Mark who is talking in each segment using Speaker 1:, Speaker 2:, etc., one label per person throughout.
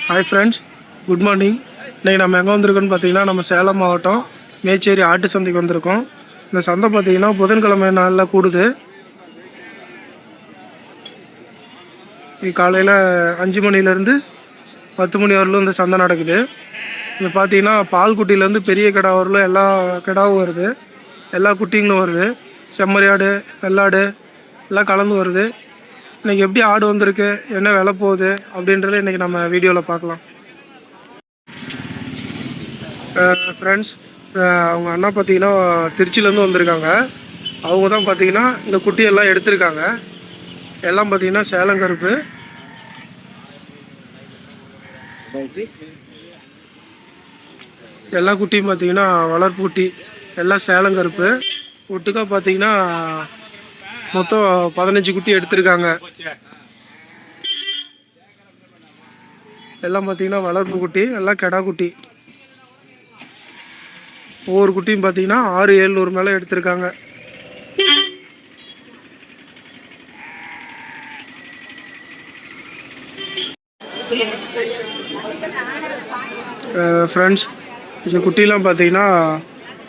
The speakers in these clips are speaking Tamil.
Speaker 1: Hi friends, good morning. இன்றைக்கி நம்ம எங்கே வந்திருக்கோன்னு பார்த்தீங்கன்னா, நம்ம சேலம் மாவட்டம் மேச்சேரி ஆட்டு சந்தைக்கு வந்திருக்கோம். இந்த சந்தை பார்த்தீங்கன்னா புதன்கிழமை நாளில் கூடுது. காலையில் 5 மணிலேருந்து 10 மணி வரலும் இந்த சந்தை நடக்குது. இது பார்த்தீங்கன்னா பால்குட்டியிலேருந்து பெரிய கிடா வரலும் எல்லா கிடாவும் வருது, எல்லா குட்டிங்களும் வருது. செம்மறியாடு, வெள்ளாடு எல்லாம் கலந்து வருது. இன்றைக்கி எப்படி ஆடு வந்திருக்கு, என்ன விலை போகுது அப்படின்றத இன்றைக்கி நம்ம வீடியோவில் பார்க்கலாம். ஃப்ரெண்ட்ஸ், அவங்க அண்ணா பார்த்தீங்கன்னா திருச்சியிலேருந்து வந்திருக்காங்க. அவங்க தான் பார்த்தீங்கன்னா இந்த குட்டியெல்லாம் எடுத்திருக்காங்க. எல்லாம் பார்த்தீங்கன்னா சேலங்கருப்பு. எல்லா குட்டியும் பார்த்தீங்கன்னா வளர்ப்பு குட்டி, எல்லாம் சேலங்கருப்பு. ஒட்டுக்கா பார்த்தீங்கன்னா மொத்தம் 15 குட்டி எடுத்திருக்காங்க. எல்லாம் பார்த்தீங்கன்னா வளர்ப்பு குட்டி, எல்லாம் கெடா குட்டி. ஒவ்வொரு குட்டியும் பார்த்தீங்கன்னா 600-700 மேலே எடுத்திருக்காங்க. ஃப்ரெண்ட்ஸ், இந்த குட்டிலாம் பார்த்தீங்கன்னா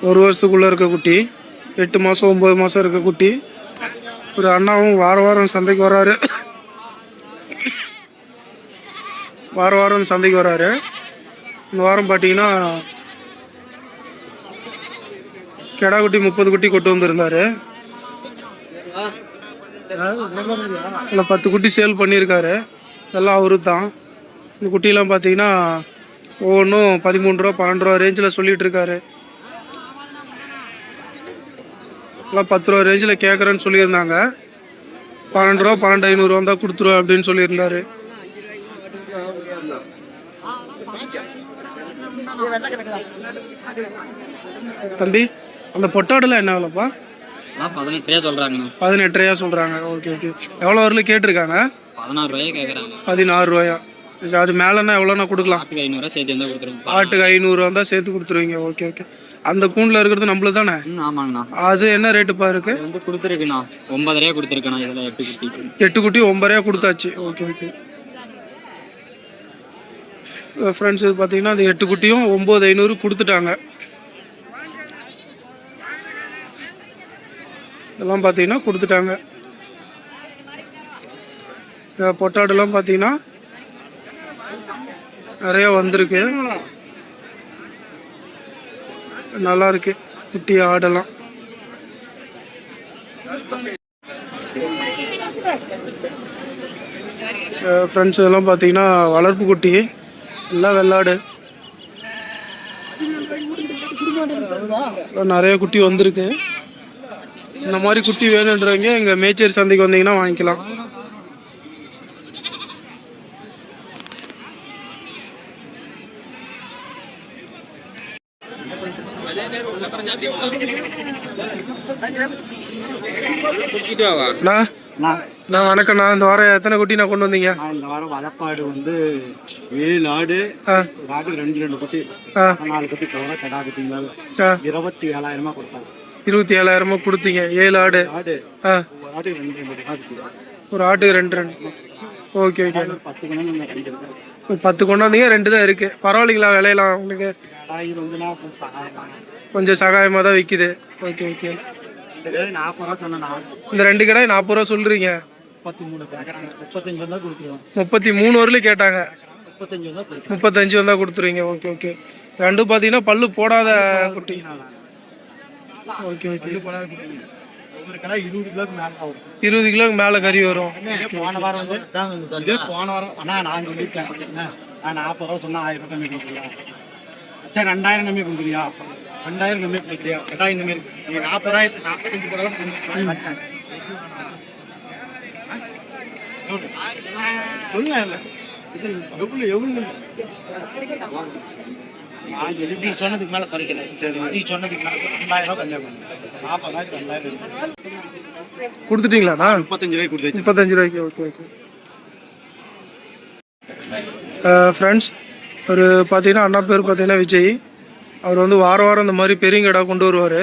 Speaker 1: 1 வருஷத்துக்குள்ளே இருக்க குட்டி, 8 மாதம் 9 மாதம் இருக்க குட்டி. ஒரு அண்ணாவும் வாரம் சந்தைக்கு வராரு. வாரம் சந்தைக்கு வராரு. இந்த வாரம் பார்த்தீங்கன்னா கெடா குட்டி 30 குட்டி கொண்டு வந்திருந்தாரு. இல்லை 10 குட்டி சேல் பண்ணியிருக்காரு. இதெல்லாம் அவரு தான். இந்த குட்டிலாம் பார்த்தீங்கன்னா ஒவ்வொன்றும் 13 ரூபா 12 ரூபா ரேஞ்சில் சொல்லிகிட்டு இருக்காரு. எல்லாம் 10 ரூபா ரேஞ்சில் கேட்குறேன்னு சொல்லியிருந்தாங்க. 12 ரூபா 12,500 தான் கொடுத்துருவேன் அப்படின்னு சொல்லியிருந்தாரு. தம்பி, அந்த பொட்டாடெல்லாம் என்ன விலைப்பா?
Speaker 2: 18 சொல்கிறாங்க.
Speaker 1: 18 சொல்கிறாங்க. Okay okay. எவ்வளோ வரலும் கேட்டிருக்காங்க?
Speaker 2: 16 ரூபாய் கேட்குறாங்க.
Speaker 1: 16 ரூபாயா? அது மேலேன்னா எவ்வளோண்ணா கொடுக்கலாம்?
Speaker 2: ஆட்டுக்கு 500 சேர்த்து இருந்தால் கொடுத்துருவோம்.
Speaker 1: ஆட்டுக்கு 500 தான் சேர்த்து கொடுத்துருவீங்க. Okay okay. அந்த கூண்டில் இருக்கிறது நம்மளு தானே?
Speaker 2: ஆமாங்கண்ணா.
Speaker 1: அது என்ன ரேட்டுப்பா இருக்கு?
Speaker 2: வந்து கொடுத்துருக்குண்ணா 9 கொடுத்துருக்கண்ணா. இதில் 8 குட்டி
Speaker 1: 8 குட்டி 9 கொடுத்தாச்சு. Okay okay. ஃப்ரெண்ட்ஸ், இது பார்த்தீங்கன்னா அந்த 8 குட்டியும் 9,500 கொடுத்துட்டாங்க. இதெல்லாம் பார்த்தீங்கன்னா கொடுத்துட்டாங்க. பொட்டாடெல்லாம் பார்த்தீங்கன்னா நிறைய வந்திருக்கு, நல்லா இருக்கு குட்டி ஆடெல்லாம். ஃப்ரெண்ட்ஸ், இதெல்லாம் பார்த்தீங்கன்னா வளர்ப்பு குட்டி, எல்லாம் வெள்ளாடு. நிறைய குட்டி வந்திருக்கு. இந்த மாதிரி குட்டி வேணுன்றவங்க எங்கள் மேச்சேரி சந்தைக்கு வந்தீங்கன்னா வாங்கிக்கலாம். வணக்கண்ணா. இந்த வாரம் எத்தனை குட்டி நான் கொண்டு வந்தீங்க?
Speaker 3: இந்த வாரம் வளப்பாடு வந்து 7 ஆடு, ஒரு ஆட்டுக்கு 2 குட்டி, 4 குட்டி தவிர கடா குட்டி 27,000 கொடுத்தாங்க.
Speaker 1: 27,000 கொடுத்தீங்க. 7 ஆடு,
Speaker 3: ஒரு ஆட்டுக்கு 2
Speaker 1: ஒரு ஆட்டுக்கு 2. Okay okay.
Speaker 3: 10 கொண்டாந்து
Speaker 1: 10 கொண்டாந்தீங்க, 2 தான் இருக்கு. பரவாயில்லைங்களா விலையெல்லாம் உங்களுக்கு? கொஞ்சம் சகாயமாக தான் விற்கிது. Okay okay.
Speaker 3: இந்த 40 ரூபா சொன்னா,
Speaker 1: இந்த 2 கடை 40 ரூபா சொல்றீங்க.
Speaker 3: 35 வந்தா கொடுத்துருவோம்.
Speaker 1: 33 வரலும் கேட்டாங்க.
Speaker 3: 35
Speaker 1: வந்தா கொடுத்துருவீங்க. Okay okay. 2 பார்த்தீங்கன்னா பல்லு போடாத குட்டி. Okay okay.
Speaker 3: ஒவ்வொரு கடை 20 கிலோக்கு மேலே ஆகும்.
Speaker 1: 20 கிலோக்கு மேலே கறி வரும்.
Speaker 3: போன வாரம் வந்து போன வாரம் அண்ணா நான் சொல்லிட்டேன், நான் 40 ரூபா சொன்னா 1000 ரூபா கம்மி கொடுக்குறேன். சரி 2000 கம்மி கொடுக்குறியா? 2000 கம்மி கொடுக்குறியா? கேட்டா இந்த மாதிரி நீங்க 40,000 45 ரூபா சொல்லுங்க. எவ்வளவு நீ சொன்னதுக்கு மேல குறைக்கிறேன். சரி, நீ சொன்னதுக்கு மேல 2000 ரூபா கம்மியா பண்ணுங்க. 40,000 2000
Speaker 1: கொடுத்துட்டீங்களாண்ணா?
Speaker 3: 35 ரூபாய்க்கு கொடுத்து
Speaker 1: 35 ரூபாய்க்கு. Okay okay. ஃப்ரெண்ட்ஸ், ஒரு பார்த்தீங்கன்னா அண்ணா பேர் பார்த்தீங்கன்னா விஜய். அவர் வந்து வாரம் இந்த மாதிரி பெரிய கடா கொண்டு வருவார்.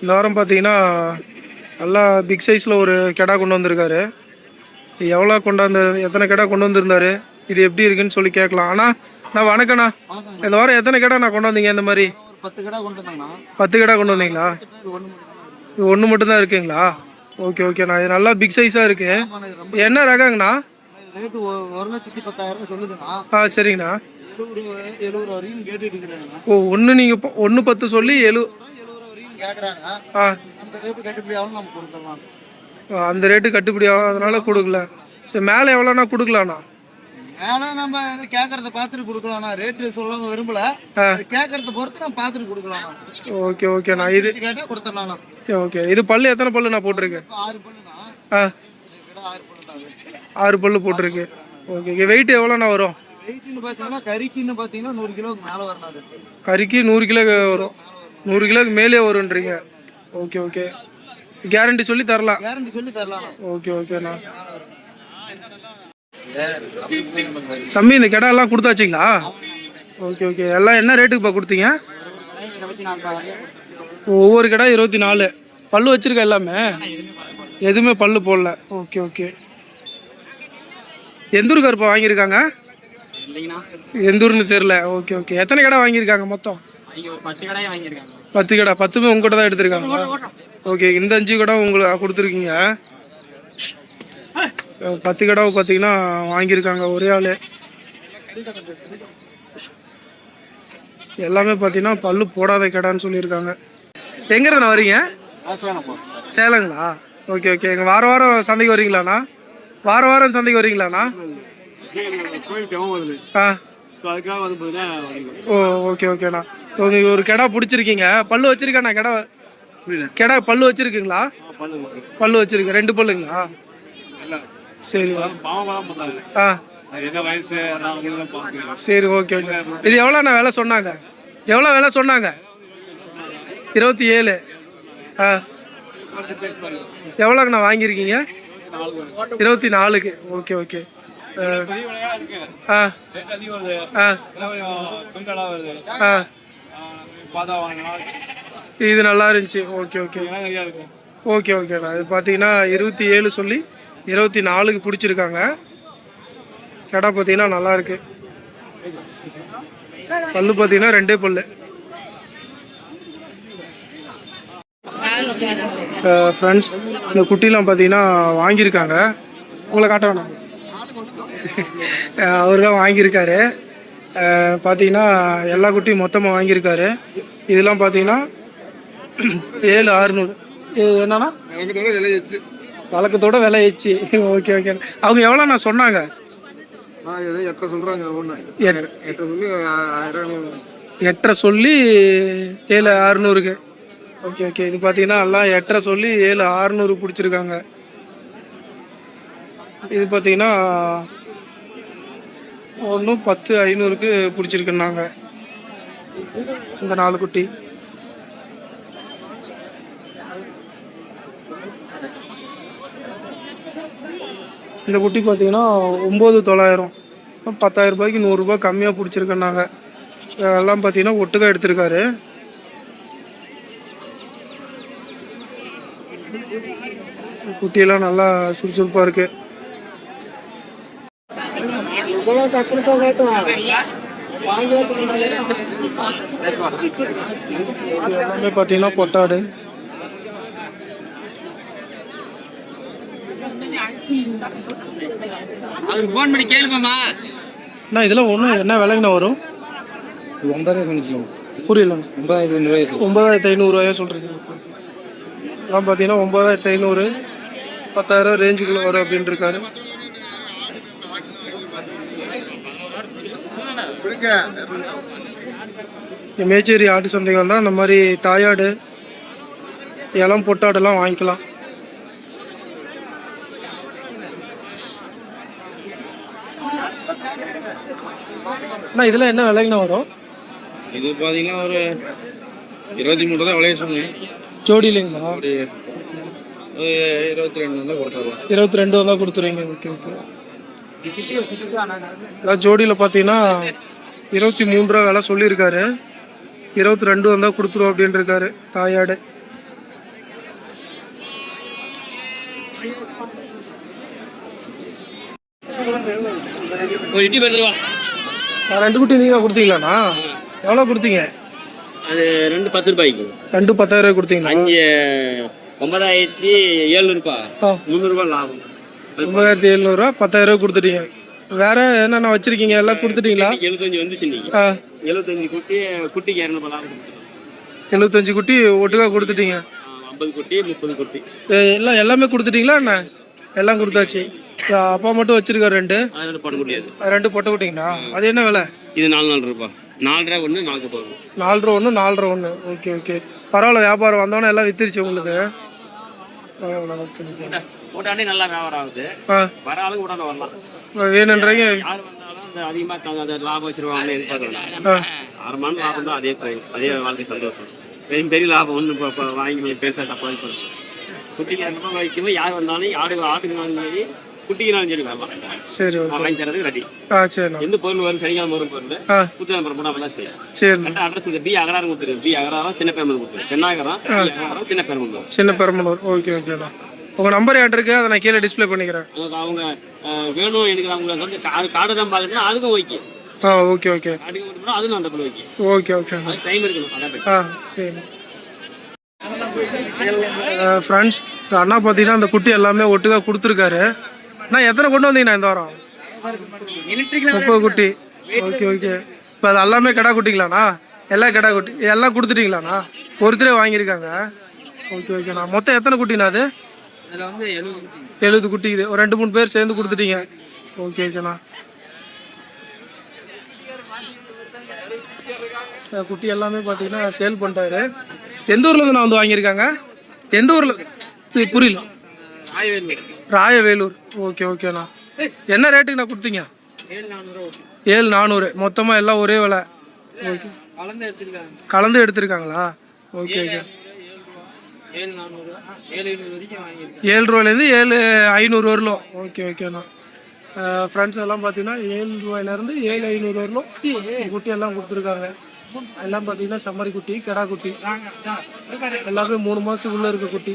Speaker 1: இந்த வாரம் பார்த்தீங்கன்னா நல்லா பிக் சைஸில் ஒரு கடா கொண்டு வந்திருக்காரு. எவ்வளோ கொண்டாந்து எத்தனை கடா கொண்டு வந்திருந்தாரு? இது எப்படி இருக்குன்னு சொல்லி கேட்கலாம். ஆனால் நான் வணக்கண்ணா,
Speaker 3: வணக்கங்க.
Speaker 1: இந்த வாரம் எத்தனை கடை நான் கொண்டு வந்தீங்க இந்த மாதிரி?
Speaker 3: ஒரு 10 கடை கொண்டு வந்தாங்கண்ணா.
Speaker 1: 10 கடை கொண்டு வந்தீங்களா?
Speaker 3: இது ஒன்று மட்டும்
Speaker 1: இது ஒன்று மட்டும்தான் இருக்குங்களா? ஓகே ஓகேண்ணா, இது நல்லா பிக் சைஸாக இருக்குது.
Speaker 3: இது ரொம்ப
Speaker 1: என்ன ரகங்கண்ணா?
Speaker 3: ரேட்டு 1,10,000 சொல்லுதுண்ணா.
Speaker 1: சரிங்கண்ணா.
Speaker 3: 70 வரைக்கும் கேட்டுட்டு இருக்கிறாங்கண்ணா.
Speaker 1: ஒன்று நீங்கள் 1,10 சொல்லி
Speaker 3: 70 வரைக்கும் கேட்குறாங்க. அந்த ரேட்டு கட்டுப்படி ஆகும், நம்ம கொடுத்துடலாம்.
Speaker 1: அந்த ரேட்டு கட்டுப்படி ஆகும், அதனால கொடுக்கல. சரி, மேலே எவ்வளோண்ணா கொடுக்கலாண்ணா?
Speaker 3: மேலே நம்ம கேட்கறத பார்த்துட்டு கொடுக்கலாம்ண்ணா. ரேட்டு சொல்ல விரும்பல, கேட்கறத பொறுத்து நம்ம பார்த்துட்டு கொடுக்கலாம்ண்ணா.
Speaker 1: ஓகே ஓகேண்ணா. இது
Speaker 3: கேட்டால் கொடுத்துடலாம்ண்ணா.
Speaker 1: ஓகே, இது பல்லு எத்தனை பல்லு நான் போட்டிருக்கேன்?
Speaker 3: 6 பல்லுண்ணா. 6 பல்லு.
Speaker 1: 6 பல்லு போட்டிருக்கு. ஓகே, வெயிட் எவ்வளோண்ணா வரும்?
Speaker 3: வெயிட்னு பார்த்தீங்கன்னா கறிக்குன்னு பார்த்தீங்கன்னா 100 கிலோவுக்கு மேலே வரணும். அது
Speaker 1: கறிக்கு 100 கிலோ வரும். 100 கிலோக்கு மேலே வரும்ன்றீங்க. ஓகே ஓகே, கேரண்டி சொல்லி தரலாம்.
Speaker 3: கேரண்டி சொல்லி தரலாம்.
Speaker 1: ஓகே ஓகேண்ணா. தம்பி, இந்த கிடாலாம் கொடுத்தாச்சுங்களா? ஓகே ஓகே, எல்லாம் என்ன ரேட்டுக்குப்பா கொடுத்தீங்க? ஒவ்வொரு கடை 24. பல்லு வச்சிருக்க எல்லாமே? எதுவுமே பல்லு போடல. Okay okay. எந்த ஊருக்காருப்பா வாங்கியிருக்காங்க?
Speaker 2: இல்லைங்கண்ணா,
Speaker 1: எந்த ஊருன்னு தெரில. ஓகே ஓகே, எத்தனை கடை வாங்கியிருக்காங்க மொத்தம்?
Speaker 2: 10 கடையை வாங்கியிருக்காங்க.
Speaker 1: 10 கடை. 10மே உங்ககிட்ட தான் எடுத்திருக்காங்க. ஓகே, இந்த 5 கடை உங்களுக்கு கொடுத்துருக்கீங்க. 10 கடை பார்த்தீங்கன்னா வாங்கியிருக்காங்க ஒரே ஆள். எல்லாமே பார்த்தீங்கன்னா பல்லு போடாத கடைன்னு சொல்லியிருக்காங்க. எங்கேருந்து வரீங்க? சேலங்களா? Okay okay. எங்கள் வாரம் வாரம் சந்தைக்கு வரீங்களாண்ணா? வாரம் வாரம் சந்தைக்கு வரீங்களாண்ணா? ஓ ஓகே ஓகேண்ணா. உங்களுக்கு ஒரு கிடா பிடிச்சிருக்கீங்க. பல்லு வச்சிருக்காண்ணா? கிடா பல்லு வச்சிருக்குங்களா? பல்லு வச்சிருக்கு. 2 பல்லுங்களா? சரி. சரி ஓகே ஓகே. இது எவ்வளோண்ணா விலை சொன்னாங்க? எவ்வளோ விலை சொன்னாங்க? 27. எவ்வளோங்கண்ணா வாங்கியிருக்கீங்க? 24க்கு. Okay okay. இது நல்லா இருந்துச்சு. ஓகே ஓகே ஓகே ஓகேண்ணா. இது பார்த்தீங்கன்னா 27 சொல்லி 24க்கு பிடிச்சிருக்காங்க. கடை பார்த்தீங்கன்னா நல்லா இருக்கு. பல்லு பார்த்தீங்கன்னா 2 பல்லு. ஃப்ரெண்ட்ஸ், இந்த குட்டிலாம் பார்த்தீங்கன்னா வாங்கியிருக்காங்க. உங்களை காட்ட வேணாம், அவர் தான் வாங்கியிருக்காரு. பார்த்தீங்கன்னா எல்லா குட்டியும் மொத்தமாக வாங்கியிருக்காரு. இதெல்லாம் பார்த்தீங்கன்னா 7,600. என்னன்னா வழக்கத்தோட விலை ஏச்சு. Okay okay. அவங்க எவ்வளோ நான் சொன்னாங்க?
Speaker 3: 8 சொல்கிறாங்க.
Speaker 1: 8 சொல்லி 7,600க்கு. Okay okay. இது பார்த்தீங்கன்னா எல்லாம் 8 சொல்லி 7,600 பிடிச்சிருக்காங்க. இது பார்த்தீங்கன்னா 10,500க்கு பிடிச்சிருக்குன்னாங்க இந்த 4 குட்டி. இந்த குட்டி பார்த்தீங்கன்னா 9,900. 10,000 ரூபாய்க்கு 100 ரூபாய் கம்மியாக பிடிச்சிருக்குன்னாங்க. எல்லாம் பார்த்தீங்கன்னா ஒட்டுக்கா எடுத்திருக்காரு. குட்டியெல்லாம் நல்லா சுறுசுறுப்பாக இருக்கு. எல்லாமே பார்த்தீங்கன்னா பொட்டாடு.
Speaker 2: ஃபோன் பண்ணி கேளுமாமா.
Speaker 1: அண்ணா, இதெல்லாம் ஒன்றும் என்ன விலைங்கண்ணா வரும்?
Speaker 2: 9,500.
Speaker 1: புரியல.
Speaker 2: 9,500.
Speaker 1: 9,500 சொல்கிறீங்க. இதெல்லாம் பார்த்தீங்கன்னா 9,500 10,000 ரேஞ்சுக்குள்ளே வரும் அப்படின்னு இருக்காரு. மேச்சேரி ஆட்டு சந்தைக்கு வந்தால் இந்த மாதிரி தாயாடு இளம் பொட்டாடெல்லாம் வாங்கிக்கலாம். அண்ணா, இதெல்லாம் என்ன விலைங்கண்ணா வரும்?
Speaker 3: இது பார்த்தீங்கன்னா ஒரு 23 தான் விளைய சொன்னேன்.
Speaker 1: ஜோடி இல்லைங்களா?
Speaker 3: 22 தான் கொடுத்தாங்க.
Speaker 1: 22 தான் கொடுத்துருவீங்க. Okay okay. ஜோடியில் பார்த்தீங்கன்னா 23 ரூபா விலை சொல்லியிருக்காரு. 22 வந்தால் கொடுத்துருவோம் அப்படின்னு இருக்காரு தாயாடு.
Speaker 2: ஒரு இட்லி எடுத்துட்டு வா.
Speaker 1: 2 குட்டி நீங்கள் கொடுத்தீங்களாண்ணா? எவ்வளோ கொடுத்தீங்க?
Speaker 2: அது 2 10 ரூபாய்க்கு.
Speaker 1: 2 10,000 கொடுத்தீங்களா?
Speaker 2: 9,700 300 லாபம்.
Speaker 1: 9,700 10,000 கொடுத்துட்டீங்க. வேற என்னென்ன வச்சிருக்கீங்க? எல்லாம் கொடுத்துட்டீங்களா?
Speaker 2: 75 வந்துச்சு இன்னைக்கு. 75 குட்டி, குட்டிக்கு 200 லாபம் கொடுத்துட்டோம்.
Speaker 1: 75 குட்டி ஒட்டுக்கா கொடுத்துட்டீங்க.
Speaker 2: 50 குட்டி 30 குட்டி
Speaker 1: எல்லாமே கொடுத்துட்டீங்களா என்ன? எல்லாம் கொடுத்தாச்சு. அப்பா மட்டும் வச்சிருக்காரு 2.
Speaker 2: அது போட முடியாது.
Speaker 1: 2 பொட்டை குட்டிங்களா? அது என்ன விலை?
Speaker 2: இது 4 ரூபாய். 4 ஒன்று 4 போகும்.
Speaker 1: 4 1 4 1. ஓகே ஓகே, பரவாயில்ல. வியாபாரம் வந்தோடனே எல்லாம் வித்துருச்சு உங்களுக்கு.
Speaker 2: போட்டாண்டே நல்லா வியாபாரம் ஆகுது. வர ஆளுங்க உடனே வரலாம்.
Speaker 1: வேணுன்றீங்க.
Speaker 2: யார் வந்தாலும் அந்த அதிகமாக லாபம் வச்சிருவாங்க. எதிர்பார்க்கலாம் 6 மணி லாபம் தான். அதே வாழ்க்கை சந்தோஷம். பெரிய லாபம் ஒன்று இப்போ வாங்கி பெருசாக தப்பாக போகிறோம். குட்டிக்கு 2 ரூபாய் வைக்கும்போது யார் வந்தாலும் ஆட்டுக்குனாலும் சரி குட்டிக்குனாலும் சரி வரலாம்.
Speaker 1: சரி,
Speaker 2: வாங்கி தரதுக்கு ரெடி.
Speaker 1: சரி.
Speaker 2: எந்த பொருள் வரும்? சனிக்கிழமை வரும் பொருள் புத்தகம் போனால் அப்போ தான் செய்யும்.
Speaker 1: சரி.
Speaker 2: கரெக்டாக அட்ரஸ் கொடுத்து பி அகராரம் கொடுத்துரு. பி அகராரம் சின்ன பெருமன் கொடுத்துரு. தென்னாகரம் அகராரம் சின்ன பெருமன்.
Speaker 1: சின்ன பெருமனூர். ஓகே ஓகேண்ணா. உங்கள் நம்பர் என்கிட்ட இருக்கு, அதை நான் கீழே டிஸ்பிளே பண்ணிக்கிறேன்.
Speaker 2: அவங்க வேணும் எனக்கு அவங்களுக்கு வந்து கார்டு தான் பார்க்கணும்னா அதுக்கும் ஓகே.
Speaker 1: Okay okay.
Speaker 2: கார்டுக்கு ஓட்டுனா அதுவும் அந்த பொருள் ஓகே.
Speaker 1: Okay okay.
Speaker 2: அது டைம் இருக்கணும். அதான்
Speaker 1: சரி. ஃப்ரெண்ட்ஸ், அண்ணா பார்த்தீங்கன்னா அந்த குட்டி எல்லாமே ஒட்டுக்கா கொடுத்துருக்காரு. அண்ணா எத்தனை கொண்டு வந்தீங்கண்ணா இந்த வாரம்? 30 குட்டி. Okay okay. இப்போ அது எல்லாமே கிடா குட்டிங்களாண்ணா? எல்லாம் கிடா குட்டி எல்லாம் கொடுத்துட்டீங்களாண்ணா? ஒருத்தரே வாங்கியிருக்காங்க. ஓகே ஓகேண்ணா. மொத்தம் எத்தனை குட்டிண்ணா அது?
Speaker 2: அதில் வந்து
Speaker 1: 70 குட்டி. இது ஒரு 2 3 பேர் சேர்ந்து கொடுத்துட்டீங்க. ஓகே ஓகேண்ணா. குட்டி எல்லாமே பார்த்தீங்கன்னா சேல் பண்ணிட்டாரு. எந்த ஊர்லேருந்து நான் வந்து வாங்கியிருக்காங்க? எந்த ஊரில்? புரியல. ராயவேலூர். ஓகே ஓகேண்ணா. என்ன ரேட்டுக்குண்ணா கொடுத்தீங்க? 7,400. மொத்தமாக எல்லாம் ஒரே விலை. ஓகே. கலந்து எடுத்துருக்காங்களா? Okay okay. 7 ரூபாயிலேருந்து 7,500 வரலும். ஓகே ஓகேண்ணா. ஃப்ரெண்ட்ஸ் எல்லாம் பார்த்தீங்கன்னா 7 ரூபாயிலேருந்து 7,500 வரலும் குட்டி எல்லாம் கொடுத்துருக்காங்க. எல்லாம் பார்த்தீங்கன்னா செம்மறி குட்டி, கெடா குட்டி எல்லாமே 3 மாதத்துக்குள்ளே இருக்க குட்டி.